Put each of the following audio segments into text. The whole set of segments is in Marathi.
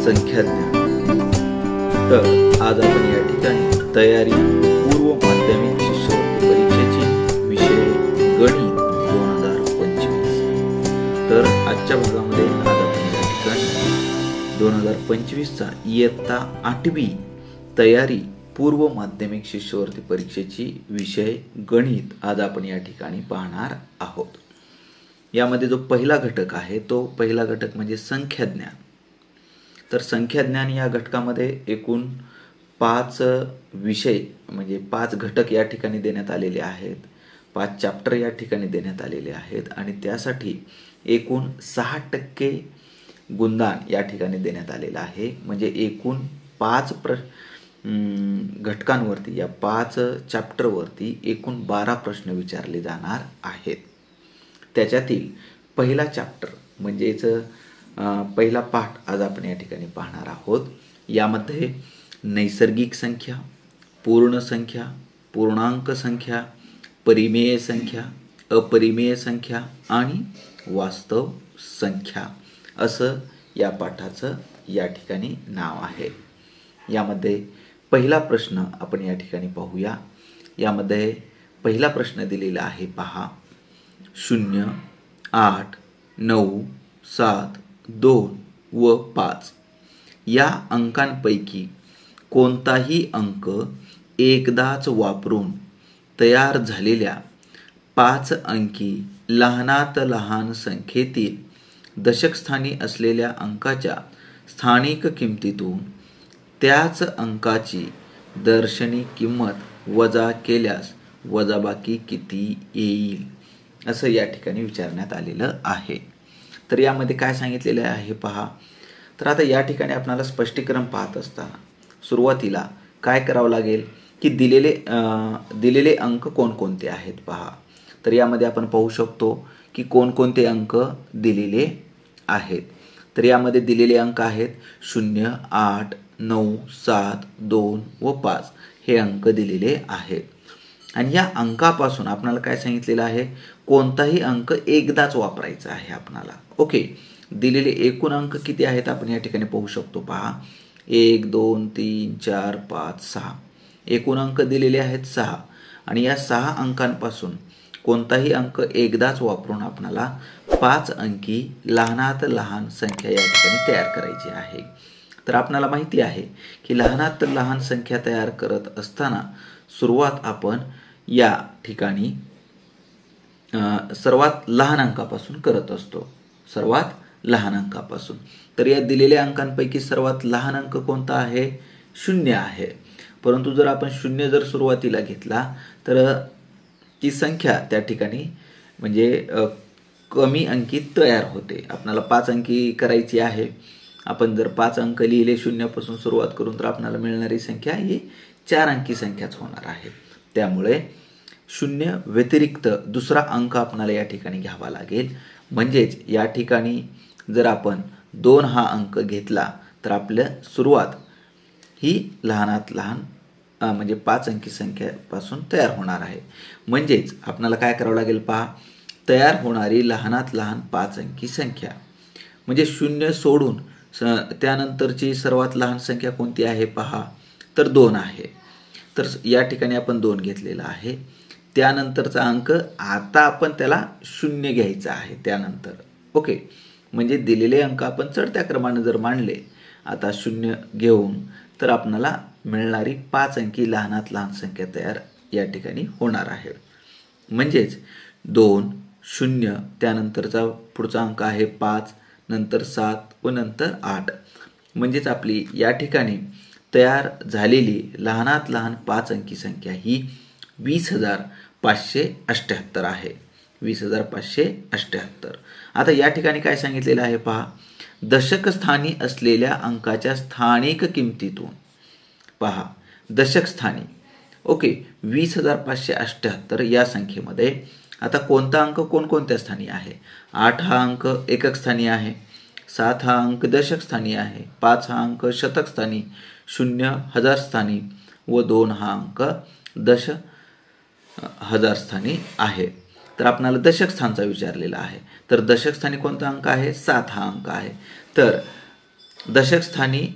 संख्याज्ञान। तर आज आपण या ठिकाणी तयारी पूर्व माध्यमिक शिष्यवृत्ती परीक्षेची विषय गणित 2025। तर आजच्या भागामध्ये आज आपण या ठिकाणी 2025 चा इयत्ता 8वी तयारी पूर्व माध्यमिक शिष्यवृत्ती परीक्षेची विषय गणित आज आपण या ठिकाणी पाहणार आहोत। यामध्ये जो पहिला घटक आहे तो पहिला घटक म्हणजे संख्याज्ञान। तर संख्याज्ञान या घटकामध्ये एकूण 5 विषय म्हणजे 5 घटक या ठिकाणी देण्यात आलेले आहेत, 5 चॅप्टर या ठिकाणी देण्यात आलेले आहेत आणि त्यासाठी एकूण 6% गुणदान या ठिकाणी देण्यात आलेलं आहे। म्हणजे एकूण 5 घटकांवरती या 5 चॅप्टरवरती एकूण 12 प्रश्न विचारले जाणार आहेत। त्याच्यातील पहिला चॅप्टर म्हणजेच पहिला पाठ आज आपण या ठिकाणी पाहणार आहोत। यामध्ये नैसर्गिक संख्या, पूर्ण संख्या, पूर्णांक संख्या, परिमेय संख्या, अपरिमेय संख्या आणि वास्तव संख्या असं या पाठाचं या ठिकाणी नाव आहे। यामध्ये पहिला प्रश्न आपण या ठिकाणी पाहूया। यामध्ये पहिला प्रश्न दिलेला आहे पहा, 0, 8, 9, 7, 2 व 5 या अंकांपैकी कोणताही अंक एकदाच वापरून तयार झालेल्या 5 अंकी लहानात लहान संख्येतील दशकस्थानी असलेल्या अंकाच्या स्थानिक किमतीतून त्याच अंकाची दर्शनी किंमत वजा केल्यास वजाबाकी किती येईल असं या ठिकाणी विचारण्यात आलेलं आहे। तर यामध्ये काय सांगितलेलं आहे पहा। तर आता या ठिकाणी आपल्याला स्पष्टीकरण पाहत असताना सुरुवातीला काय करावं लागेल की दिलेले अंक कोणकोणते आहेत पहा। तर यामध्ये आपण पाहू शकतो की कोणकोणते अंक दिलेले आहेत। तर यामध्ये दिलेले अंक आहेत 0, 8, 9, 7, 2 व 5 हे अंक दिलेले आहेत। आणि या अंकापासून आपल्याला काय सांगितलेलं आहे, कोणताही अंक एकदाच वापरायचा आहे आपल्याला। ओके, दिलेले एकूण अंक किती आहेत आपण या ठिकाणी पाहू शकतो पहा, 1, 2, 3, 4, 5, 6 एकूण अंक दिलेले आहेत 6 आणि या 6 अंकांपासून कोणताही अंक एकदाच वापरून आपल्याला 5 अंकी लहानात लहान संख्या या ठिकाणी तयार करायची आहे। तर आपल्याला माहिती आहे की लहानात लहान संख्या तयार करत असताना सुरुवात आपण या ठिकाणी सर्वात लहान अंकापासून करत असतो, सर्वात लहान अंकापासून। तर या दिलेल्या अंकांपैकी सर्वात लहान अंक कोणता आहे, 0 आहे। परंतु जर आपण 0 जर सुरुवातीला घेतला तर ती संख्या त्या ठिकाणी म्हणजे कमी अंकी तयार होते। आपल्याला 5 अंकी करायची आहे। आपण जर 5 अंक लिहिले 0 पासून सुरुवात करून तर आपल्याला मिळणारी संख्या ही 4 अंकी संख्याच होणार आहे। त्यामुळे 0 व्यतिरिक्त दुसरा अंक आपल्याला या ठिकाणी घ्यावा लागेल। म्हणजेच या ठिकाणी जर आपण 2 हा अंक घेतला तर आपल्या सुरुवात ही लहानात लहान म्हणजे 5 अंकी संख्येपासून तयार होणार आहे। म्हणजेच आपल्याला काय करावं लागेल पहा, तयार होणारी लहानात लहान 5 अंकी संख्या म्हणजे 0 सोडून त्यानंतरची सर्वात लहान संख्या कोणती आहे पहा, तर 2 आहे। तर या ठिकाणी आपण 2 घेतलेला आहे। त्यानंतरचा अंक आता आपण त्याला 0 घ्यायचा आहे त्यानंतर। ओके, म्हणजे दिलेले अंक आपण चढत्या क्रमाने जर मांडले आता 0 घेऊन तर आपल्याला मिळणारी 5 अंकी लहानात लहान संख्या तयार या ठिकाणी होणार आहे। म्हणजेच 2, 0 त्यानंतरचा पुढचा अंक आहे 5, नंतर 7 व नंतर 8। म्हणजेच आपली या ठिकाणी तयार झालेली लहानात लहान 5 अंकी संख्या ही 20,578 आहे, 20,578। आता या ठिकाणी काय सांगितलेलं आहे पहा, दशक स्थानी असलेल्या अंकाच्या स्थानिक किमतीतून पहा, दशक स्थानी। ओके, 20,578 या संख्येमध्ये आता कोणता अंक कोणकोणत्या स्थानी आहे, 8 हा अंक एकक स्थानी आहे, 7 हा अंक दशक स्थानी आहे, 5 हा अंक शतक स्थानी, 0 हजार स्थानी व 2 हा अंक दश हजार स्थानी आहे। तर आपल्याला दशक स्थानचा विचारलेला आहे। तर दशक स्थानी कोणता अंक आहे, 7 हा अंक आहे। तर दशक स्थानी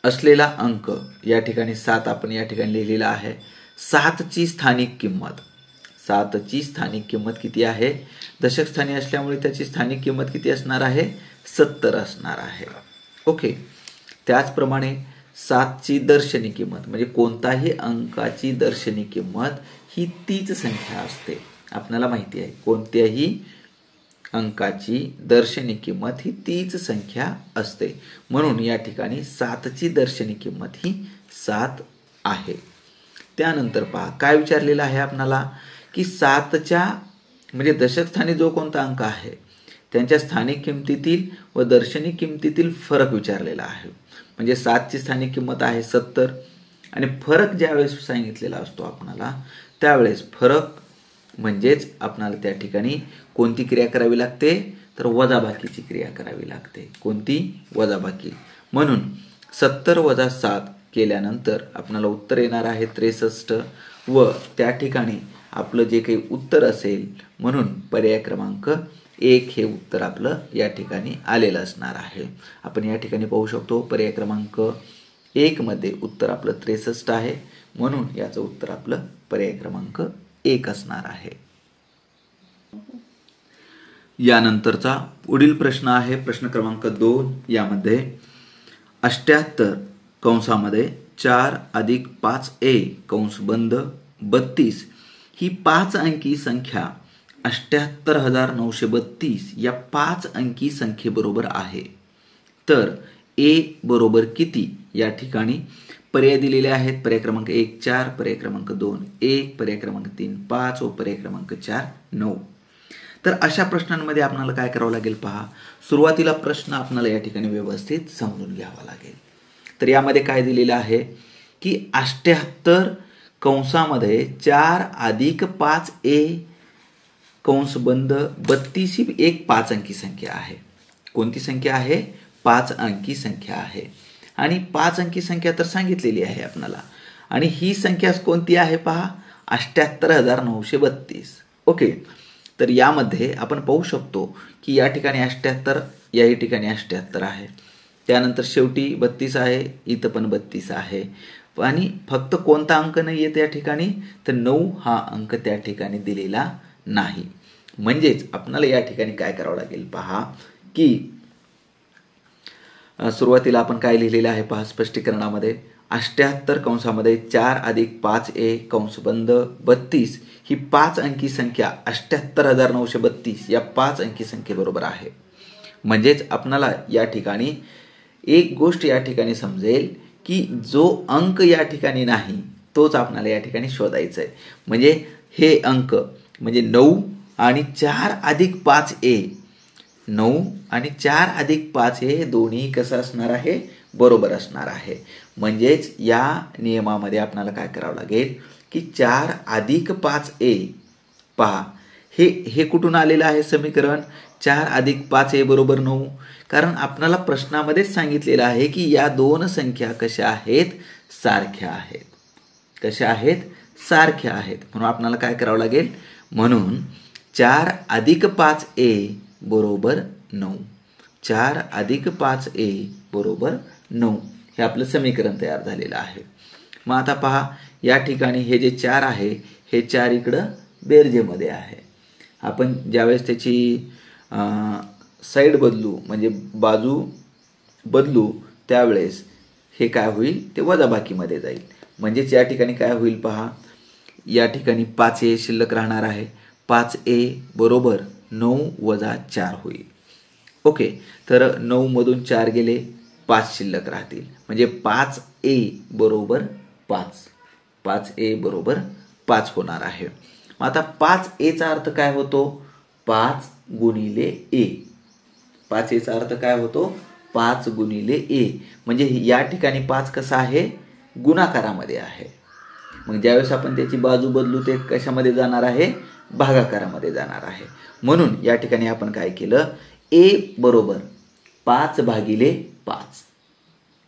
असलेला अंक या ठिकाणी 7 आपण या ठिकाणी लिहिलेला आहे. 7ची स्थानिक किंमत, 7ची स्थानिक किंमत किती आहे? दशक स्थानी असल्यामुळे त्याची स्थानिक किंमत किती असणार आहे? 70 असणार आहे. ओके. त्याचप्रमाणे 7ची दर्शनी किंमत म्हणजे कोणताही अंकाची दर्शनी किंमत ही तीच संख्या असते. आपल्याला माहिती आहे कोणत्याही अंकाची दर्शनी किंमत ही तीच संख्या असते. म्हणून या ठिकाणी 7ची दर्शनी किंमत ही 7 आहे. त्यानंतर पहा काय विचारलेलं आहे आपणाला की 7च्या म्हणजे दशक स्थानी जो कोणता अंक आहे त्यांच्या स्थानिक किमतीतील व दर्शनी किमतीतील फरक विचारलेला आहे. म्हणजे 7ची स्थानिक किंमत आहे 70 आणि फरक ज्यावेळेस सांगितलेला असतो आपणाला त्यावेळेस फरक म्हणजेच आपणाला त्या ठिकाणी कोणती क्रिया करावी लागते? तर वजाबाकीची क्रिया करावी लागते. कोणती? वजाबाकी. म्हणून 70 वजा 7 केल्यानंतर आपल्याला उत्तर येणार आहे 63 व त्या ठिकाणी आपलं जे काही उत्तर असेल म्हणून पर्याय क्रमांक 1 हे उत्तर आपलं या ठिकाणी आलेलं असणार आहे. आपण या ठिकाणी पाहू शकतो पर्याय क्रमांक 1 मध्ये उत्तर आपलं 63 आहे. म्हणून याचं उत्तर आपलं पर्याय क्रमांक 1 असणार आहे. यानंतरचा पुढील प्रश्न आहे प्रश्न क्रमांक 2. यामध्ये 78 कंसामध्ये 4 अधिक 5a कंस बंद 32 ही 5 अंकी संख्या 78,932 या 5 अंकी संख्येबरोबर आहे. तर a बरोबर किती? या ठिकाणी पर्याय दिलेले आहेत. पर्याय क्रमांक 1 4, पर्याय क्रमांक 2 1, पर्याय क्रमांक 3 5 व पर्याय क्रमांक 4 9. तर अशा प्रश्नांमध्ये आपल्याला काय करावं लागेल पहा. सुरुवातीला प्रश्न आपल्याला या ठिकाणी व्यवस्थित समजून घ्यावा लागेल. तर यामध्ये काय दिलेलं आहे की 78 कंसामध्ये 4 अधिक 5a कंस बंद 32 ही एक 5 अंकी संख्या आहे. कोणती संख्या आहे? 5 अंकी संख्या आहे. आणि 5 अंकी संख्या तर सांगितलेली आहे आपल्याला आणि ही संख्या कोणती आहे पहा 78,932. ओके. तर यामध्ये आपण पाहू शकतो की या ठिकाणी 78 या ठिकाणी 78 आहे. त्यानंतर शेवटी 32 आहे, इथं पण 32 आहे आणि फक्त कोणता अंक नाही आहे त्या ठिकाणी तर 9 हा अंक त्या ठिकाणी दिलेला नाही. म्हणजेच आपल्याला या ठिकाणी काय करावं लागेल पहा की सुरुवातीला आपण काय लिहिलेलं आहे पहा स्पष्टीकरणामध्ये 78 कंसामध्ये 4 अधिक 5a कंस बंद 32 ही 5 अंकी संख्या 78,932 या 5 अंकी संख्येबरोबर आहे. म्हणजेच आपल्याला या ठिकाणी एक गोष्ट या ठिकाणी समजेल की जो अंक या ठिकाणी नाही तोच आपल्याला या ठिकाणी शोधायचा आहे. म्हणजे हे अंक म्हणजे 9 आणि 4 अधिक 5a 9 आणि 4 अधिक 5 हे दोन्ही कसं असणार आहे? बरोबर असणार आहे. म्हणजेच या नियमामध्ये आपल्याला काय करावं लागेल की 4 अधिक 5a पहा हे कुठून आलेलं आहे समीकरण 4 अधिक 5a बरोबर 9. कारण आपल्याला प्रश्नामध्येच सांगितलेलं आहे की या दोन संख्या कशा आहेत? सारख्या आहेत. कशा आहेत? सारख्या आहेत. म्हणून आपल्याला काय करावं लागेल? म्हणून 4 अधिक 5a बरोबर 9. 4 अधिक 5a बरोबर 9 हे आपलं समीकरण तयार झालेलं आहे. मग आता पहा या ठिकाणी हे जे 4 आहे हे 4 इकडं बेरजेमध्ये आहे. आपण ज्यावेळेस त्याची साईड बदलू म्हणजे बाजू बदलू त्यावेळेस हे काय होईल ते वजाबाकीमध्ये जाईल. म्हणजेच या ठिकाणी काय होईल पहा या ठिकाणी 5a शिल्लक राहणार आहे. 5a बरोबर 9 वजा 4 होईल. ओके. तर 9 मधून 4 गेले 5 शिल्लक राहतील म्हणजे 5a बरोबर 5. 5a बरोबर 5 होणार आहे. मग आता 5a चा अर्थ काय होतो? 5 गुणिले a. 5a चा अर्थ काय होतो? 5 गुणिले a. म्हणजे या ठिकाणी 5 कसा आहे? गुणाकारामध्ये आहे. मग ज्यावेळेस आपण त्याची बाजू बदलू ते कशामध्ये जाणार आहे? भागाकारामध्ये जाणार आहे. म्हणून या ठिकाणी आपण काय केलं? a बरोबर 5 भागिले 5.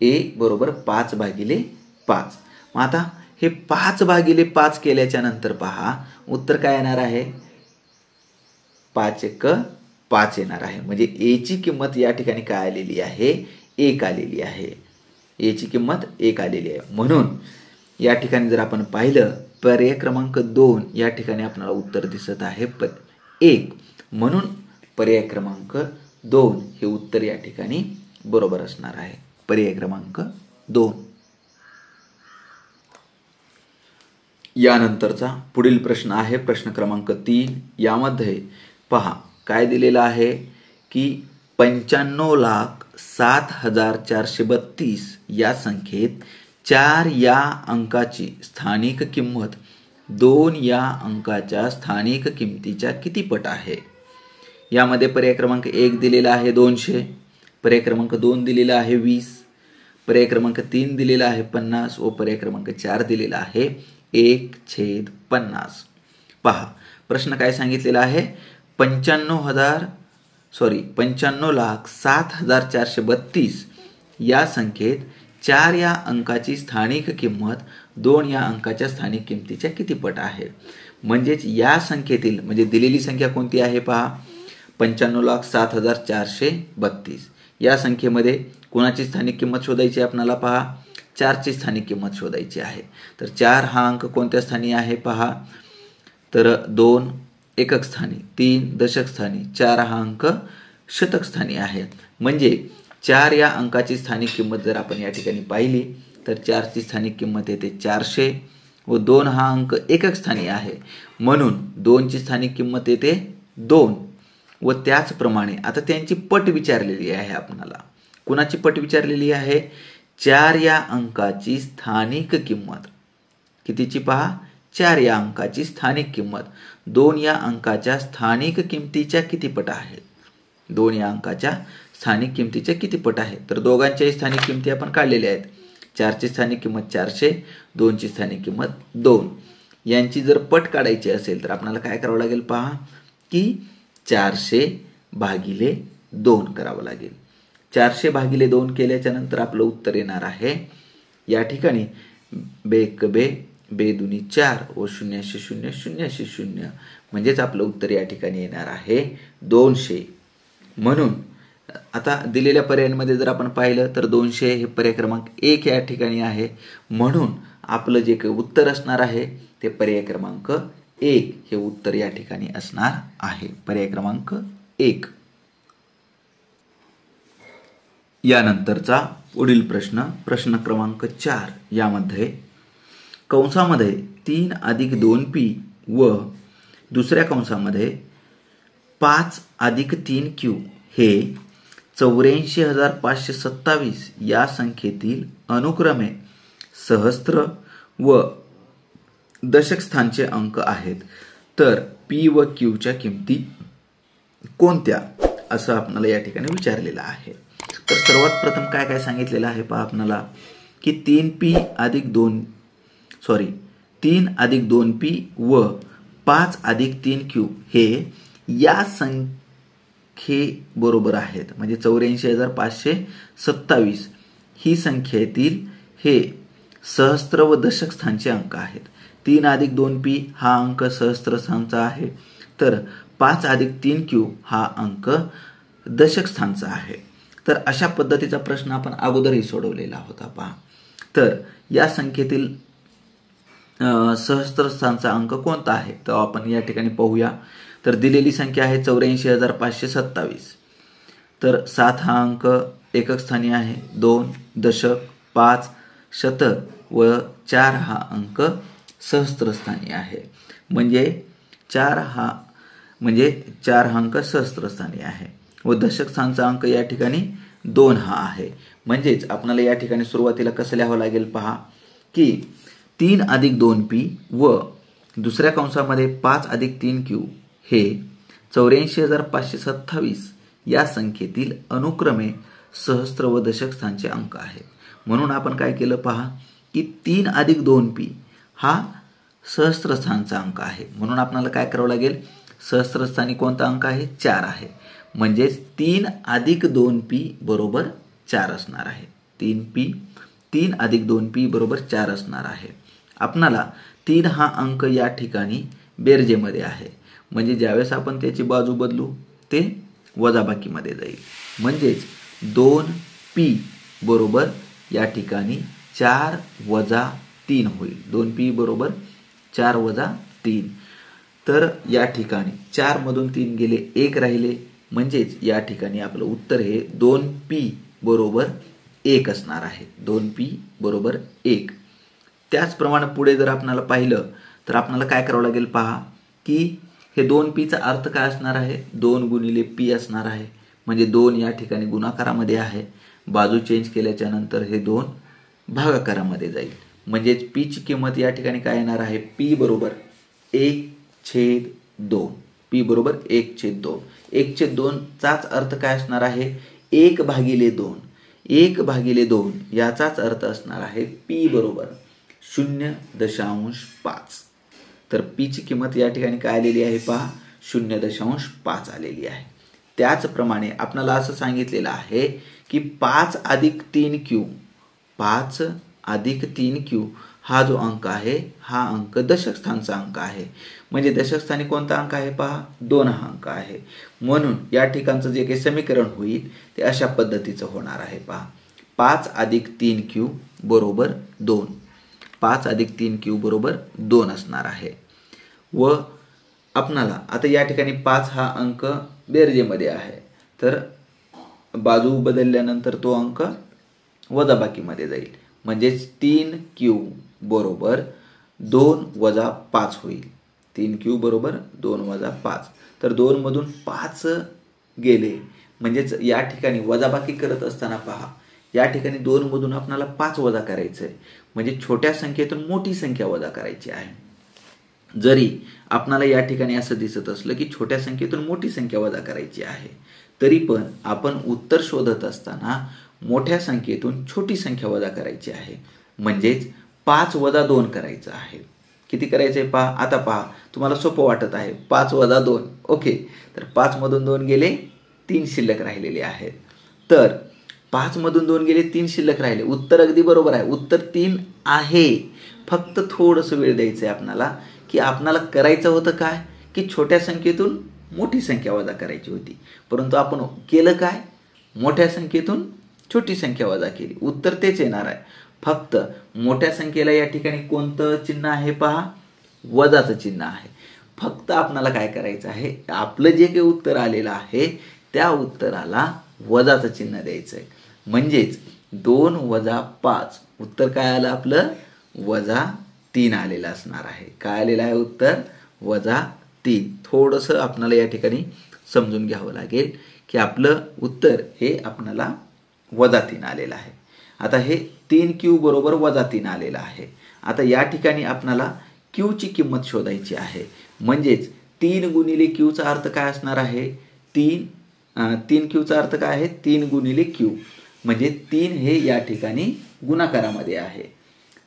a बरोबर 5 भागिले 5. मग आता हे 5 भागिले 5 केल्याच्या नंतर पहा उत्तर काय येणार आहे? 5 1 5 येणार आहे. म्हणजे ए ची किंमत या ठिकाणी काय आलेली आहे? 1 आलेली आहे. ए ची किंमत 1 आलेली आहे. म्हणून या ठिकाणी जर आपण पाहिलं पर्याय क्रमांक 2 या ठिकाणी आपल्याला उत्तर दिसत आहे 1. म्हणून पर्याय क्रमांक 2 हे उत्तर या ठिकाणी बरोबर असणार आहे. पर्याय क्रमांक 2. यानंतरचा पुढील प्रश्न आहे प्रश्न क्रमांक 3. यामध्ये पहा काय दिलेलं आहे की 95,07,432 या संख्येत 4 या अंकाची स्थानिक किंमत 2 या अंकाच्या स्थानिक किमतीच्या किती पट आहे? यामध्ये पर्याय क्रमांक 1 दिलेला आहे 200, पर्याय क्रमांक 2 दिलेला आहे 20, पर्याय क्रमांक 3 दिलेला आहे 50 व पर्याय क्रमांक 4 दिलेला आहे 1/50. पहा प्रश्न काय सांगितलेला आहे? 95,07,432 या संख्येत 4 या अंकाची स्थानिक किंमत 2 या अंकाच्या स्थानिक किमतीच्या किती पट आहे? म्हणजेच या संख्येतील म्हणजे दिलेली संख्या कोणती आहे पहा 95,07,432. या संख्येमध्ये कोणाची स्थानिक किंमत शोधायची आपल्याला पहा 4 ची स्थानिक किंमत शोधायची आहे. तर 4 हा अंक कोणत्या स्थानी आहे पहा तर 2 एकक स्थानी, 3 दशक स्थानी, 4 हा अंक शतक स्थानी आहे. म्हणजे 4 या अंकाची स्थानिक किंमत जर आपण या ठिकाणी पाहिली तर 4 ची स्थानिक किंमत येते 400 व 2 हा अंक एकक स्थानी आहे म्हणून 2 ची स्थानिक किंमत येते 2. व त्याचप्रमाणे आता त्यांची पट विचारलेली आहे आपल्याला. कुणाची पट विचारलेली आहे? 4 या अंकाची स्थानिक किंमत कितीची पहा 4 या अंकाची स्थानिक किंमत 2 या अंकाच्या स्थानिक किमतीच्या किती पट आहे? 2 या अंकाच्या स्थानिक किमतीच्या किती पट आहे? तर दोघांच्याही स्थानिक किमती आपण काढलेल्या आहेत. 4 ची स्थानिक किंमत 400, 2 ची स्थानिक किंमत 2. यांची जर पट काढायची असेल तर आपल्याला काय करावं लागेल पहा की 400 भागिले 2 करावं लागेल. 400 भागिले 2 केल्याच्या नंतर आपलं उत्तर येणार आहे या ठिकाणी बेक बे बेदुनी 4 व 0 0 0 0 म्हणजेच आपलं उत्तर या ठिकाणी येणार आहे 200. म्हणून आता दिलेल्या पर्यायांमध्ये जर आपण पाहिलं तर 200 हे पर्याय क्रमांक 1 या ठिकाणी आहे. म्हणून आपलं जे काही उत्तर असणार आहे ते पर्याय क्रमांक 1 हे उत्तर या ठिकाणी असणार आहे. पर्याय क्रमांक 1. यानंतरचा पुढील प्रश्न प्रश्न क्रमांक 4. यामध्ये कंसामध्ये 3 + 2p व दुसऱ्या कंसामध्ये 5 + 3q हे 84,527 या संख्येतील अनुक्रमे सहस्त्र व दशक स्थानचे अंक आहेत. तर p व q च्या किमती कोणत्या असं आपल्याला या ठिकाणी विचारलेलं आहे. तर सर्वात प्रथम काय काय सांगितलेलं आहे पहा आपल्याला की 3 + 2p व 5 + 3q हे या संख्येबरोबर आहेत. म्हणजे 84,527 ही संख्येतील हे सहस्त्र व दशक स्थानचे अंक आहेत. 3 + 2p हा अंक सहस्त्र स्थानचा आहे तर 5 + 3q हा अंक दशक स्थानचा आहे. तर अशा पद्धतीचा प्रश्न आपण अगोदरही सोडवलेला होता पहा. तर या संख्येतील सहस्त्र स्थानचा अंक कोणता आहे तर आपण या ठिकाणी पाहूया. तर दिलेली संख्या आहे 84,527. तर 7 हा अंक एकक स्थानी आहे, 2 दशक, 5 शतक व 4 हा अंक सहस्त्र स्थानी आहे. म्हणजे 4 हा अंक सहस्त्र स्थानी आहे व दशक स्थानचा अंक या ठिकाणी 2 हा आहे. म्हणजेच आपल्याला या ठिकाणी सुरुवातीला कसं लिहावं लागेल पहा की 3 + 2p व दुसऱ्या कंसामध्ये 5 + 3q हे 84,527 या संख्येतील अनुक्रमे सहस्त्र व दशक स्थानचे अंक आहेत. म्हणून आपण काय केलं पहा की 3 + 2p हा सहस्त्र स्थानचा अंक आहे. म्हणून आपल्याला काय करावं लागेल सहस्त्र स्थानी कोणता अंक आहे 4 आहे. म्हणजेच 3 + 2p बरोबर 4 असणार आहे. 3 + 2p बरोबर 4 असणार आहे. आपणाला 3 हा अंक या ठिकाणी बेरजेमध्ये आहे. म्हणजे ज्यावेळेस आपण त्याची बाजू बदलू ते वजाबाकीमध्ये जाईल. म्हणजेच 2p बरोबर या ठिकाणी 4 वजा 3 होईल. 2p बरोबर 4 वजा 3. तर या ठिकाणी 4 मधून 3 गेले, 1 राहिले. म्हणजेच या ठिकाणी आपलं उत्तर हे 2p बरोबर 1 असणार आहे. 2p बरोबर 1. त्याचप्रमाणे पुढे जर आपल्याला पाहिलं तर आपल्याला काय करावं लागेल पहा, की हे 2pचा अर्थ काय असणार आहे, 2 गुणिले p असणार आहे. म्हणजे 2 या ठिकाणी गुणाकारामध्ये आहे, बाजू चेंज केल्याच्या नंतर हे 2 भागाकारामध्ये जाईल. म्हणजेच p ची किंमत या ठिकाणी काय येणार आहे, p बरोबर 1/2. p बरोबर 1/2. 1/2 चाच अर्थ काय असणार आहे, 1/2. 1/2 याचाच अर्थ असणार आहे p बरोबर 0.5. तर p ची किंमत या ठिकाणी काय आलेली आहे पहा, 0.5 आलेली आहे. त्याचप्रमाणे आपल्याला असं सांगितलेलं आहे की 5 अधिक 3q, 5 अधिक 3q हा जो अंक आहे हा अंक दशक स्थानचा अंक आहे. म्हणजे दशक स्थानी कोणता अंक आहे पहा, 2 हा अंक आहे. म्हणून या ठिकाणचं जे काही समीकरण होईल ते अशा पद्धतीचं होणार आहे पहा, 5 अधिक 3q बरोबर 2. 5 अधिक 3q बरोबर 2 असणार आहे. व आपणाला आता या ठिकाणी 5 हा अंक बेरजेमध्ये आहे, तर बाजू बदलल्यानंतर तो अंक वजाबाकीमध्ये जाईल. म्हणजेच 3q बरोबर 2 वजा 5 होईल. 3q बरोबर 2 वजा 5. तर 2 मधून 5 गेले. म्हणजेच या ठिकाणी वजाबाकी करत असताना पहा, या ठिकाणी 2 मधून आपल्याला 5 वजा करायचं आहे. म्हणजे छोट्या संख्येतून मोठी संख्या वजा करायची आहे. जरी आपणाला या ठिकाणी असं दिसत असलं की छोट्या संख्येतून मोठी संख्या वजा करायची आहे, तरी पण आपण उत्तर शोधत असताना मोठ्या संख्येतून छोटी संख्या वजा करायची आहे. म्हणजेच 5 वजा 2 करायचं आहे. किती करायचं आहे पहा, आता पहा तुम्हाला सोपं वाटत आहे, 5 वजा 2. ओके, तर 5 मधून 2 गेले, 3 शिल्लक राहिलेले आहेत. तर 5 मधून 2 गेले, 3 शिल्लक राहिले. उत्तर अगदी बरोबर आहे, उत्तर 3 आहे. फक्त थोडंसं वेळ द्यायचं आहे आपणाला, की आपणाला करायचं होतं काय, की छोट्या संख्येतून मोठी संख्या वजा करायची होती. परंतु आपण केलं काय, मोठ्या संख्येतून छोटी संख्या वजा केली. उत्तर तेच येणार आहे. फक्त मोठ्या संख्येला या ठिकाणी कोणतं चिन्ह आहे पहा, वजाचं चिन्ह आहे. फक्त आपणाला काय करायचं आहे, आपलं जे काही उत्तर आलेलं आहे त्या उत्तराला वजाचं चिन्ह द्यायचं आहे. म्हणजेच 2 वजा 5 उत्तर काय आलं आपलं, वजा 3 आलेलं असणार आहे. काय आलेलं आहे उत्तर, वजा 3. थोडंसं आपणाला या ठिकाणी समजून घ्यावं लागेल की आपलं उत्तर हे आपणाला वजा 3 आलेलं आहे. आता हे 3q बरोबर वजा 3 आलेलं आहे. आता या ठिकाणी आपणाला q ची किंमत शोधायची आहे. म्हणजेच 3 गुणिले q चा अर्थ काय असणार आहे, 3q चा अर्थ काय आहे, 3 गुणिले q. म्हणजे 3 हे या ठिकाणी गुणाकारामध्ये आहे.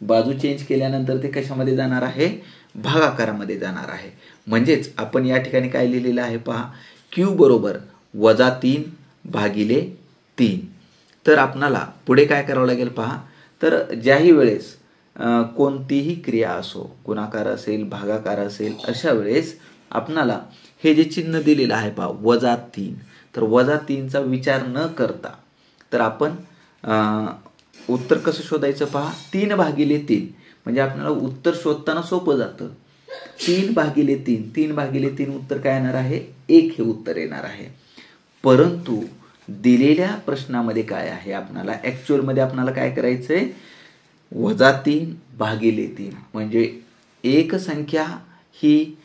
बाजू चेंज केल्यानंतर ते कशामध्ये जाणार आहे, भागाकारामध्ये जाणार आहे. म्हणजेच आपण या ठिकाणी काय लिहिलेलं आहे पहा, q बरोबर वजा 3 भागिले 3. तर आपणाला पुढे काय करावं लागेल पहा, तर ज्याही वेळेस कोणतीही क्रिया असो, गुणाकार असेल भागाकार असेल, अशा वेळेस आपणाला हे जे चिन्ह दिलेलं आहे पहा वजा 3, तर वजा 3चा विचार न करता तर आपण उत्तर कसं शोधायचं पहा, 3 भागिले 3. म्हणजे आपल्याला उत्तर शोधताना सोपं जातं. 3 भागिले 3, 3 भागिले 3 उत्तर काय येणार आहे, 1 हे उत्तर येणार आहे. परंतु दिलेल्या प्रश्नामध्ये काय आहे, आपल्याला ॲक्च्युअलमध्ये आपल्याला काय करायचं आहे, वजा 3 भागिले 3. म्हणजे एक संख्या ही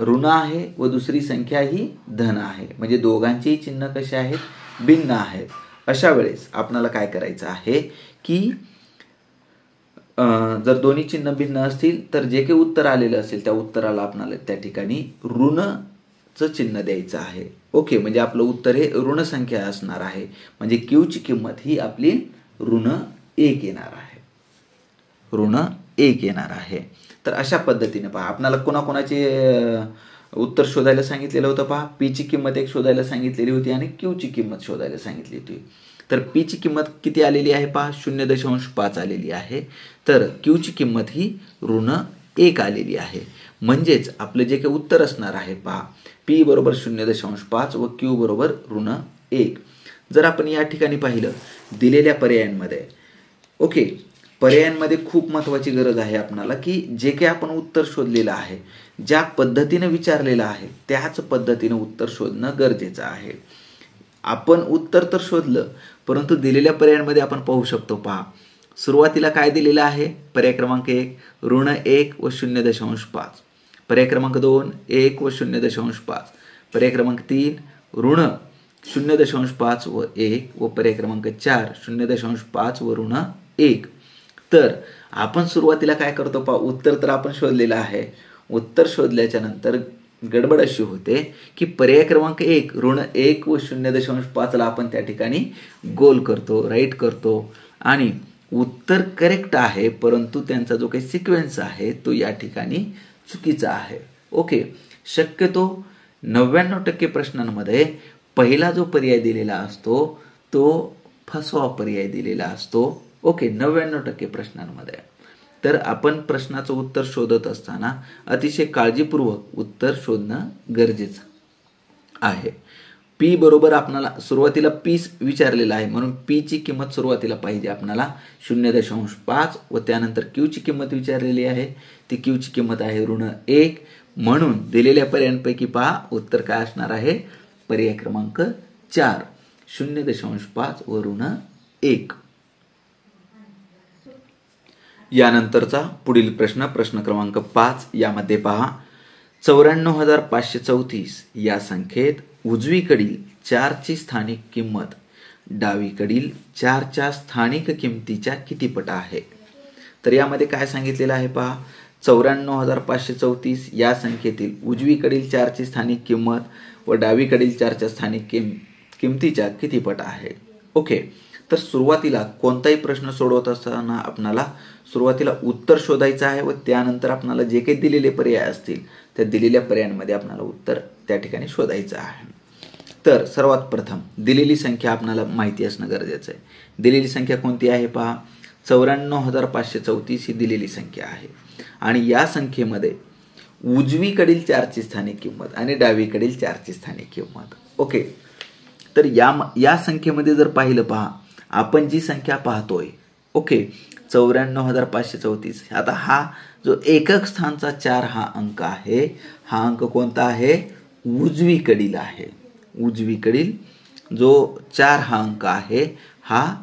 ऋण आहे व दुसरी संख्या ही धन आहे. म्हणजे दोघांचेही चिन्ह कसे आहेत, भिन्न आहेत. अशा वेळेस आपल्याला काय करायचं आहे की जर दोन्ही चिन्ह भिन्न असतील तर जे काही उत्तर आलेलं असेल त्या उत्तराला आपल्याला त्या ठिकाणी ऋणचं चिन्ह द्यायचं आहे. ओके, म्हणजे आपलं उत्तर हे ऋण संख्या असणार आहे. म्हणजे q ची किंमत ही आपली ऋण 1 येणार आहे, ऋण 1 येणार आहे. तर अशा पद्धतीने पहा, आपल्याला कोणाकोणाचे उत्तर शोधायला सांगितलेलं होतं पहा, p ची किंमत 1 शोधायला सांगितलेली होती आणि q ची किंमत शोधायला सांगितली होती. तर p ची किंमत किती आलेली आहे पहा, 0.5 आलेली आहे. तर q ची किंमत ही ऋण 1 आलेली आहे. म्हणजेच आपलं जे काही उत्तर असणार आहे पहा, P बरोबर 0.5 व Q बरोबर -1. जर आपण या ठिकाणी पाहिलं दिलेल्या पर्यायांमध्ये, ओके, पर्यायांमध्ये खूप महत्त्वाची गरज आहे आपल्याला की जे काही आपण उत्तर शोधलेलं आहे, ज्या पद्धतीने विचारलेलं आहे त्याच पद्धतीने उत्तर शोधणं गरजेचं आहे. आपण उत्तर तर शोधलं, परंतु दिलेल्या पर्यायांमध्ये आपण पाहू शकतो. पहा, सुरुवातीला काय दिलेलं आहे? पर्याय क्रमांक 1 -1 व 0.5. पर्याय क्रमांक 2 1 व 0.5. पर्याय क्रमांक 3 -0.5 व 1 व पर्याय क्रमांक 4 0.5 व -1. तर आपण सुरुवातीला काय करतो? पहा, उत्तर तर आपण शोधलेलं आहे. उत्तर शोधल्याच्या नंतर गडबड अशी होते की पर्याय क्रमांक 1 -1 व 0.5 ला आपण त्या ठिकाणी गोल करतो, राईट करतो आणि उत्तर करेक्ट आहे, परंतु त्यांचा जो काही सिक्वेन्स आहे तो या ठिकाणी चुकीचा आहे. ओके, शक्यतो 99% प्रश्नांमध्ये पहिला जो पर्याय दिलेला असतो तो फसवा पर्याय दिलेला असतो. ओके, 99% प्रश्नांमध्ये. तर आपण प्रश्नाचं उत्तर शोधत असताना अतिशय काळजीपूर्वक उत्तर शोधणं गरजेचं आहे. P बरोबर आपल्याला सुरुवातीला P विचारलेला आहे, म्हणून P ची किंमत सुरुवातीला पाहिजे आपल्याला 0.5 व त्यानंतर Q ची किंमत विचारलेली आहे. ती Q ची किंमत आहे -1. म्हणून दिलेल्या पर्यायांपैकी पहा उत्तर काय असणार आहे? पर्याय क्रमांक 4 0.5 व -1. यानंतरचा पुढील प्रश्न, प्रश्न क्रमांक 5 यामध्ये पहा, 94,534 या संख्येत उजवीकडील 4 ची स्थानिक किंमत डावीकडील 4 च्या स्थानिक किमतीच्या किती पट आहे? तर यामध्ये काय सांगितलेलं आहे? पहा, 94,534 या संख्येतील उजवीकडील 4 ची स्थानिक किंमत व डावीकडील 4 च्या स्थानिक किमतीच्या किती पट आहे? ओके, तर सुरुवातीला कोणताही प्रश्न सोडवत असताना आपल्याला सुरुवातीला उत्तर शोधायचं आहे व त्यानंतर आपल्याला जे काही दिलेले पर्याय असतील त्या दिलेल्या पर्यायांमध्ये आपल्याला उत्तर त्या ठिकाणी शोधायचं आहे. तर सर्वात प्रथम दिलेली संख्या आपल्याला माहिती असणं गरजेचं आहे. दिलेली संख्या कोणती आहे? पहा, 94,534 ही दिलेली संख्या आहे आणि या संख्येमध्ये उजवीकडील 4 ची स्थानिक किंमत आणि डावीकडील 4 ची स्थानिक किंमत. ओके, तर या संख्येमध्ये जर पाहिलं, पहा, आपण जी संख्या पाहतोय, ओके, 94,534, आता हा जो एकक स्थानचा 4 हा अंक आहे, हा अंक कोणता आहे? उजवीकडील आहे. उजवीकडील जो 4 हा अंक आहे हा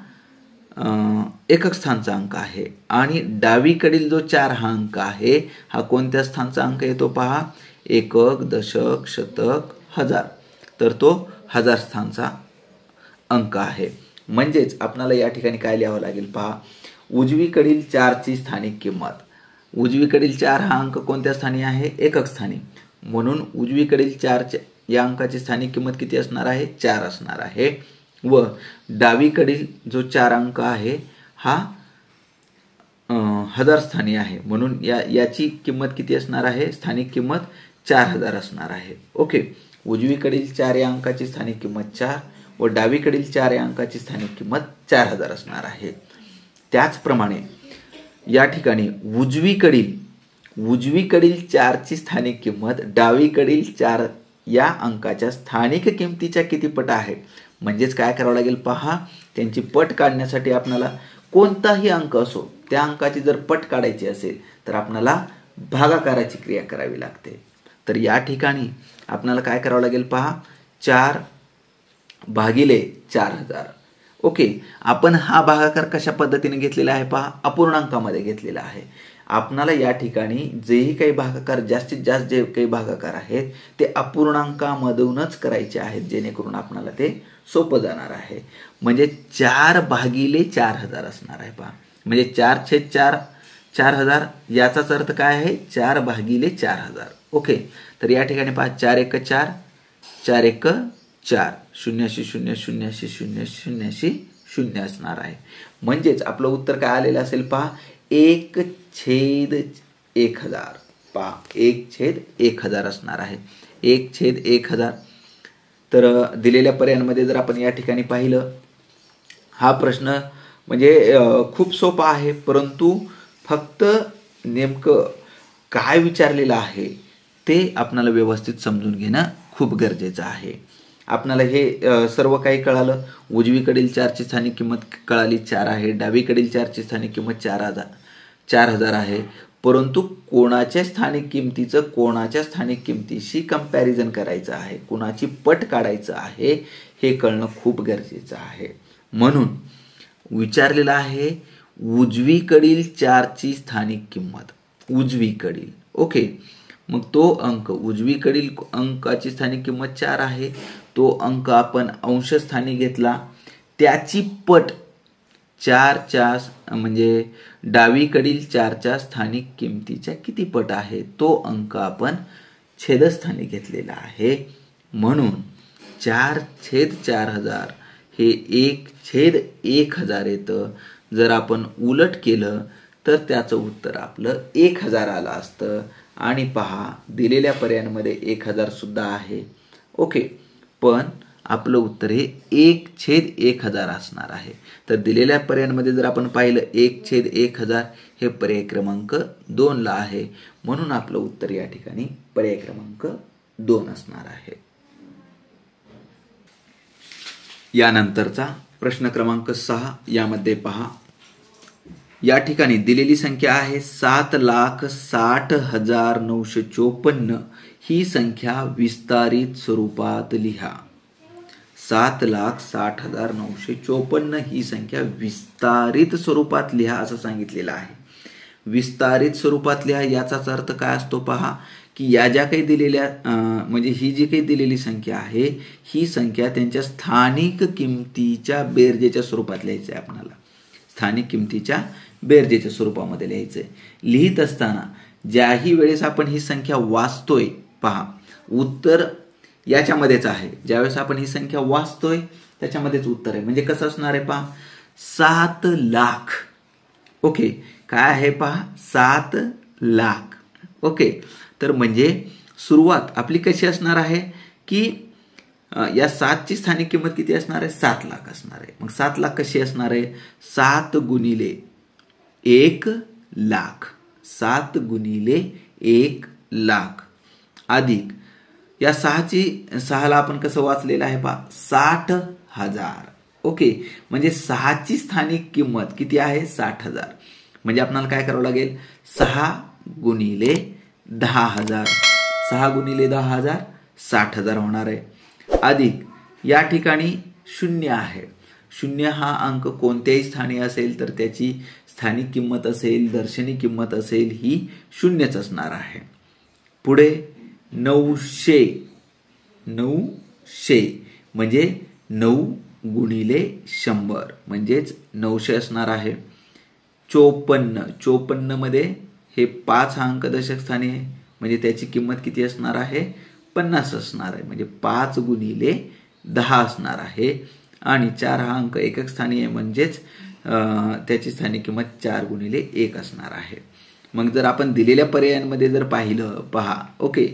एकक स्थानचा अंक आहे आणि डावीकडील जो 4 हा अंक आहे हा कोणत्या स्थानचा अंक येतो? पहा, एकक, दशक, शतक, हजार. तर तो हजार स्थानचा अंक आहे. म्हणजेच आपल्याला या ठिकाणी काय लिहावं लागेल? पहा, उजवीकडील 4 ची स्थानिक किंमत. उजवीकडील 4 हा अंक कोणत्या स्थानी आहे? एकक स्थानी. म्हणून उजवीकडील 4 या अंकाची स्थानिक किंमत किती असणार आहे? 4 असणार आहे व डावीकडील जो 4 अंक आहे हा हजार स्थानी आहे, म्हणून याची किंमत किती असणार आहे? स्थानिक किंमत 4000 असणार आहे. ओके, उजवीकडील 4 या अंकाची स्थानिक किंमत 4 व डावीकडील 4 या अंकाची स्थानिक किंमत 4000 असणार आहे. त्याचप्रमाणे या ठिकाणी उजवीकडील 4 ची स्थानिक किंमत डावीकडील 4 या अंकाच्या स्थानिक किमतीच्या किती पट आहे? म्हणजेच काय करावं लागेल? पहा, त्यांची पट काढण्यासाठी आपल्याला कोणताही अंक असो त्या अंकाची जर पट काढायची असेल तर आपल्याला भागाकाराची क्रिया करावी लागते. तर या ठिकाणी आपल्याला काय करावं लागेल? पहा, 4 भागिले 4000. ओके, आपण हा भागाकार कशा पद्धतीने घेतलेला आहे? पहा, अपूर्णांकामध्ये घेतलेला आहे. आपणाला या ठिकाणी जेही काही भागाकार, जास्तीत जास्त जे काही भागाकार आहेत ते अपूर्णांकामधूनच करायचे आहेत, जेणेकरून आपणाला ते सोपं जाणार आहे. म्हणजे 4 भागिले 4000 असणार आहे. पहा, म्हणजे 4/4 4000 याचाच अर्थ काय आहे? 4 भागिले 4000. ओके, तर या ठिकाणी पहा, 4 × 1 = 4, 4 × 1 = 4, 0 असणार आहे. म्हणजेच आपलं उत्तर काय आलेलं असेल? पहा, 1/1000. पहा, 1/1000 असणार आहे. 1/1000. तर दिलेल्या पर्यायांमध्ये जर आपण या ठिकाणी पाहिलं, हा प्रश्न म्हणजे खूप सोपा आहे, परंतु फक्त नेमकं काय विचारलेलं आहे ते आपल्याला व्यवस्थित समजून घेणं खूप गरजेचं आहे. आपल्याला हे सर्व काही कळालं. उजवीकडील 4ची स्थानिक किंमत कळाली 4 आहे, डावीकडील 4ची स्थानिक किंमत 4,000 आहे. परंतु कोणाच्या स्थानिक किमतीशी कंपॅरिझन करायचं आहे, कोणाची पट काढायचं आहे हे कळणं खूप गरजेचं आहे. म्हणून विचारलेलं आहे उजवीकडील 4ची स्थानिक किंमत, उजवीकडील. ओके, मग तो अंक, उजवीकडील अंकाची स्थानिक किंमत 4 आहे, तो अंक आपण अंशस्थानी घेतला, त्याची पट 4च्या म्हणजे डावीकडील 4च्या स्थानिक किमतीच्या किती पट आहे तो अंक आपण छेदस्थानी घेतलेला आहे. म्हणून 4/4000 हे 1/1000 येतं. जर आपण उलट केलं तर त्याचं उत्तर आपलं 1000 आलं असतं. आणि पहा दिलेल्या पर्यायांमध्ये 1000 सुद्धा आहे. ओके, पण आपलं उत्तर हे 1/1000 असणार आहे. तर दिलेल्या पर्यायांमध्ये जर आपण पाहिलं 1/1000 हे पर्याय क्रमांक 2ला आहे. म्हणून आपलं उत्तर या ठिकाणी पर्याय क्रमांक 2 असणार आहे. यानंतरचा प्रश्न क्रमांक 6 यामध्ये पहा, या ठिकाणी दिलेली संख्या आहे 7,60,954. ही संख्या विस्तारित स्वरूपात लिहा. 7,60,954 ही संख्या विस्तारित स्वरूपात लिहा असं सांगितलेलं आहे. विस्तारित स्वरूपात लिहा याचाच अर्थ काय असतो पहा, की या ज्या काही दिलेल्या म्हणजे ही जी काही दिलेली संख्या आहे ही संख्या त्यांच्या स्थानिक किमतीच्या बेरजेच्या स्वरूपात लिहायचं आहे. आपल्याला स्थानिक किमतीच्या बेरजेच्या स्वरूपामध्ये लिहायचं आहे. लिहित असताना ज्याही वेळेस आपण ही संख्या वाचतोय, पहा उत्तर याच्यामध्येच आहे. ज्यावेळेस आपण ही संख्या वाचतोय त्याच्यामध्येच उत्तर आहे. म्हणजे कसं असणार आहे पहा, 7 लाख. ओके, काय आहे पहा, 7 लाख. ओके, तर म्हणजे सुरुवात आपली कशी असणार आहे की या 7ची स्थानिक किंमत किती असणार आहे, 7 लाख असणार आहे. मग 7 लाख कशी असणार आहे, 7 गुणिले 1 लाख, 7 गुणिले 1 लाख अधिक या 6ला आपण कसं वाचलेलं आहे पहा, 60,000. ओके, म्हणजे 6ची स्थानिक किंमत किती आहे, 60,000. म्हणजे आपल्याला काय करावं लागेल, 6 गुणिले 10,000, 6 गुणिले 10,000 60,000 होणार आहे. अधिक या ठिकाणी 0 आहे. 0 हा अंक कोणत्याही स्थानी असेल तर त्याची स्थानिक किंमत असेल, दर्शनी किंमत असेल, ही 0च असणार आहे. पुढे 900 म्हणजे 9 गुणिले 100 म्हणजेच 900 असणार आहे. 54 मध्ये हे 5 हा अंक दशक स्थानी आहे म्हणजे त्याची किंमत किती असणार आहे, 50 असणार आहे. म्हणजे 5 गुणिले 10 असणार आहे. आणि 4 हा अंक एकक स्थानी आहे म्हणजेच त्याची स्थानिक किंमत 4 गुणिले 1 असणार आहे. मग जर आपण दिलेल्या पर्यायांमध्ये जर पाहिलं, पहा ओके,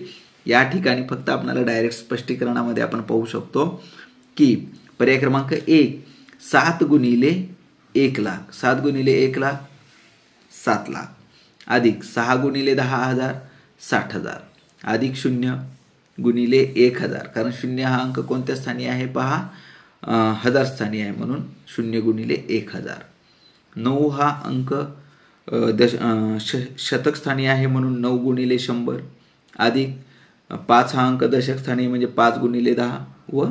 या ठिकाणी फक्त आपल्याला डायरेक्ट स्पष्टीकरणामध्ये आपण पाहू शकतो की पर्याय क्रमांक 1 7 गुणिले 1 लाख, 7 गुणिले 1 लाख 7 लाख अधिक 6 गुणिले 10,000 60,000 अधिक 0 गुणिले 1,000, कारण 0 हा अंक कोणत्या स्थानी आहे पहा, 1000 स्थानी आहे म्हणून 0 गुणिले 1,000. 9 हा अंक शतक स्थानी आहे म्हणून 9 गुणिले 100 अधिक 5 हा अंक दशक स्थानी म्हणजे 5 गुणिले 10 व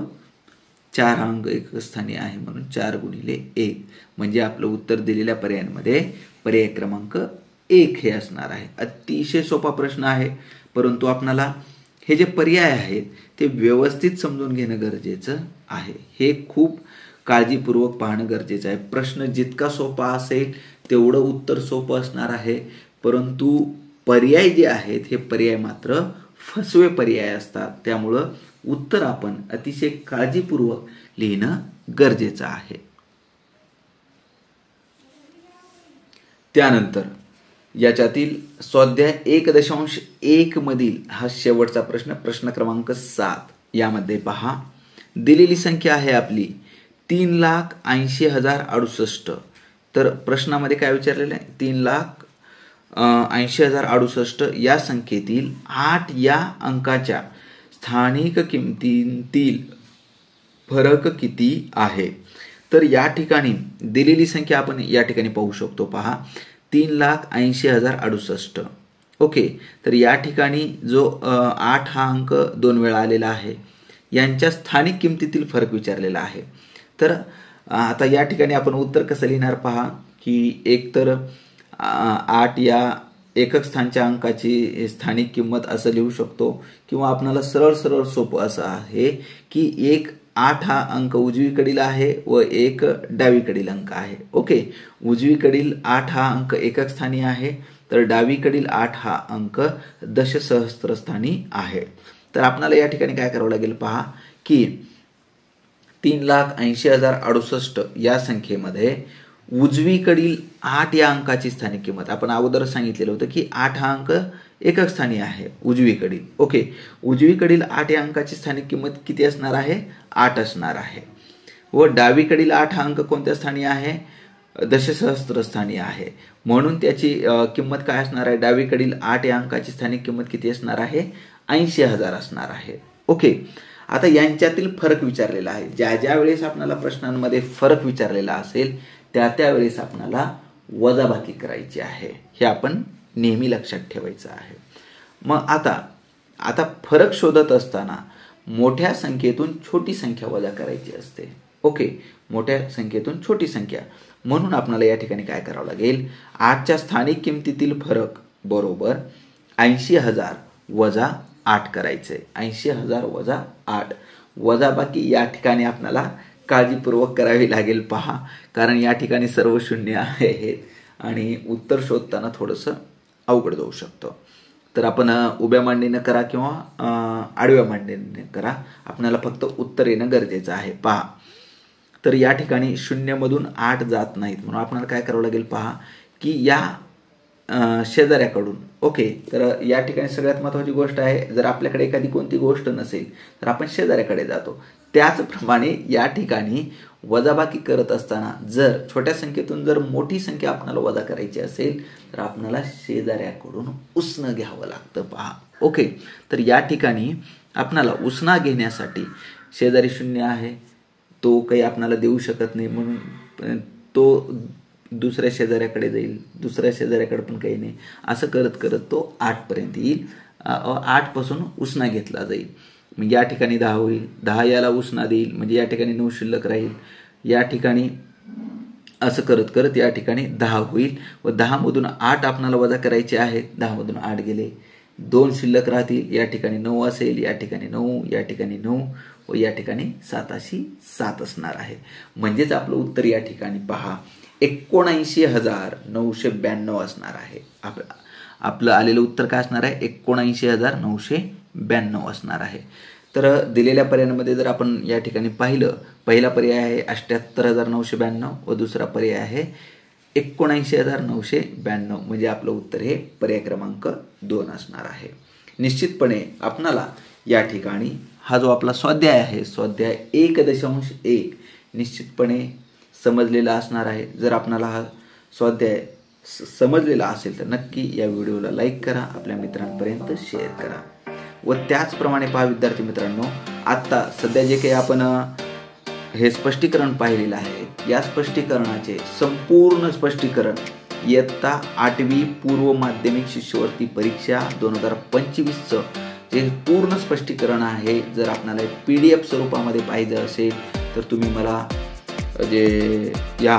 4 हा अंक एकक स्थानी आहे म्हणून 4 गुणिले 1. म्हणजे आपलं उत्तर दिलेल्या पर्यायांमध्ये पर्याय क्रमांक 1 हे असणार आहे. अतिशय सोपा प्रश्न आहे, परंतु आपल्याला हे जे पर्याय आहेत ते व्यवस्थित समजून घेणं गरजेचं आहे. हे खूप काळजीपूर्वक पाहणं गरजेचं आहे. प्रश्न जितका सोपा असेल तेवढं उत्तर सोपं असणार आहे, परंतु पर्याय जे आहेत हे पर्याय मात्र फसवे पर्याय असतात. त्यामुळं उत्तर आपण अतिशय काळजीपूर्वक लिहिणं गरजेचं आहे. त्यानंतर याच्यातील स्वाध्याय 1.1 मधील हा शेवटचा प्रश्न, प्रश्न क्रमांक 7 यामध्ये पहा, दिलेली संख्या आहे आपली 3,80,068. तर प्रश्नामध्ये काय विचारलेलं आहे, 3,80,068 या संख्येतील 8 या अंकाच्या स्थानिक किमतींतील फरक किती आहे? तर या ठिकाणी दिलेली संख्या आपण या ठिकाणी पाहू शकतो. पहा, 3,80,068. ओके, तर या ठिकाणी जो 8 हा अंक 2 वेळा आलेला आहे, यांच्या स्थानिक किमतीतील फरक विचारलेला आहे. तर आता या ठिकाणी आपण उत्तर कसं लिहिणार? पहा की एक तर 8 या एकक स्थानच्या अंकाची स्थानिक किंमत असं लिहू शकतो, किंवा आपल्याला सरळ सरळ सोपं असं आहे की 8 हा अंक उजवीकडील आहे व 1 डावीकडील अंक आहे. ओके, उजवीकडील 8 हा अंक एकक स्थानी आहे, तर डावीकडील 8 हा अंक दशसहस्त्रस्थानी आहे. तर आपल्याला या ठिकाणी काय करावं लागेल? पहा की 3,80,068 या संख्येमध्ये उजवीकडील 8 या अंकाची स्थानिक किंमत, आपण अगोदर सांगितलेलं होतं की 8 हा अंक एकक स्थानी आहे उजवीकडील. ओके, उजवीकडील 8 या अंकाची स्थानिक किंमत किती असणार आहे? 8 असणार आहे. व डावीकडील 8 हा अंक कोणत्या स्थानी आहे? दशसहस्त्र स्थानी आहे, म्हणून त्याची किंमत काय असणार आहे? डावीकडील 8 या अंकाची स्थानिक किंमत किती असणार आहे? 80,000 असणार आहे. ओके, आता यांच्यातील फरक विचारलेला आहे. ज्या ज्या वेळेस आपल्याला प्रश्नांमध्ये फरक विचारलेला असेल त्या वेळेस आपल्याला वजाबाकी करायची आहे, हे आपण नेहमी लक्षात ठेवायचं आहे. मग आता फरक शोधत असताना मोठ्या संख्येतून छोटी संख्या वजा करायची असते. ओके, मोठ्या संख्येतून छोटी संख्या, म्हणून आपल्याला या ठिकाणी काय करावं लागेल? 8च्या स्थानिक किमतीतील फरक बरोबर 80,000 वजा 8 करायचे. 80,000 वजा 8 वजाबाकी या ठिकाणी आपल्याला काळजीपूर्वक करावी लागेल. पहा, कारण या ठिकाणी सर्व शून्य आहेत आणि उत्तर शोधताना थोडंसं अवघड जाऊ शकतं. तर आपण उभ्या मांडणीनं करा किंवा आडव्या मांडणीनं करा, आपल्याला फक्त उत्तर येणं गरजेचं आहे. पहा, तर या ठिकाणी 0 मधून 8 जात नाहीत, म्हणून आपल्याला काय करावं लागेल? पहा की या शेजाऱ्याकडून, ओके, तर या ठिकाणी सगळ्यात महत्त्वाची गोष्ट आहे, जर आपल्याकडे एखादी कोणती गोष्ट नसेल तर आपण शेजाऱ्याकडे जातो. त्याचप्रमाणे या ठिकाणी वजाबाकी करत असताना जर छोट्या संख्येतून जर मोठी संख्या आपल्याला वजा करायची असेल तर आपल्याला शेजाऱ्याकडून उसनं घ्यावं लागतं. पहा, ओके, तर या ठिकाणी आपल्याला उसना घेण्यासाठी शेजारी 0 आहे, तो काही आपल्याला देऊ शकत नाही, म्हणून तो दुसऱ्या शेजाऱ्याकडे जाईल, दुसऱ्या शेजाऱ्याकडे पण काही नाही, असं करत करत तो 8 पर्यंत येईल. 8 पासून उसना घेतला जाईल. मग या ठिकाणी 10 होईल, 10 याला उसना देईल, म्हणजे या ठिकाणी 9 शिल्लक राहील. या ठिकाणी असं करत करत या ठिकाणी 10 होईल व 10 मधून 8 आपल्याला वजा करायचे आहेत. 10 मधून 8 गेले, 2 शिल्लक राहतील. या ठिकाणी 9 असेल, या ठिकाणी 9, या ठिकाणी 9 व या ठिकाणी 7 असणार आहे. म्हणजेच आपलं उत्तर या ठिकाणी पहा 79,992 असणार आहे. आपलं आलेलं उत्तर काय असणार आहे? 79,992 असणार आहे. तर दिलेल्या पर्यायांमध्ये जर आपण या ठिकाणी पाहिलं, पहिला पर्याय आहे 78,992 व दुसरा पर्याय आहे 79,992, म्हणजे आपलं उत्तर हे पर्याय क्रमांक 2 असणार आहे. निश्चितपणे आपणाला या ठिकाणी हा जो आपला स्वाध्याय आहे, स्वाध्याय 1.1 निश्चितपणे समजलेला असणार आहे. जर आपणाला हा स्वाध्याय समजलेला असेल तर नक्की या व्हिडिओला लाईक करा, आपल्या मित्रांपर्यंत शेअर करा. व त्याचप्रमाणे पहा विद्यार्थी मित्रांनो, आत्ता सध्या जे काही आपण हे स्पष्टीकरण पाहिलेलं आहे, या स्पष्टीकरणाचे संपूर्ण स्पष्टीकरण इयत्ता 8वी पूर्व माध्यमिक शिष्यवृत्ती परीक्षा 2025चं जे पूर्ण स्पष्टीकरण आहे, जर आपल्याला PDF स्वरूपामध्ये पाहिजे असेल तर तुम्ही मला जे या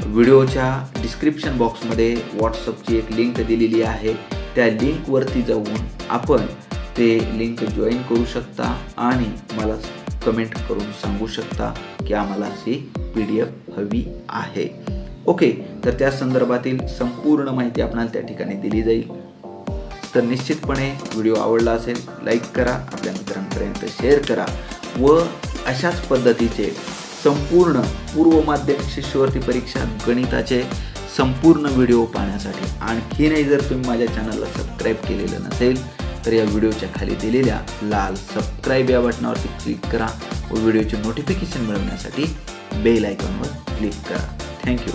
व्हिडिओच्या डिस्क्रिप्शन बॉक्समध्ये व्हॉट्सअपची एक लिंक दिलेली आहे, त्या लिंकवरती जाऊन आपण ते लिंक जॉईन करू शकता आणि मला कमेंट करून सांगू शकता की आम्हाला अशी PDF हवी आहे. ओके, तर त्या संदर्भातील संपूर्ण माहिती आपल्याला त्या ठिकाणी दिली जाईल. तर निश्चितपणे व्हिडिओ आवडला असेल लाईक करा, आपल्या मित्रांपर्यंत शेअर करा व अशाच पद्धतीचे संपूर्ण पूर्व माध्यमिक शिष्यवृत्ती परीक्षा गणिताचे संपूर्ण व्हिडिओ पाहण्यासाठी आणखीनही जर तुम्ही माझ्या चॅनलला सबस्क्राईब केलेलं नसेल तर या व्हिडिओच्या खाली दिलेल्या लाल सबस्क्राईब या बटनावरती क्लिक करा व व्हिडिओचे नोटिफिकेशन मिळवण्यासाठी बेल आयकॉनवर क्लिक करा. थँक्यू.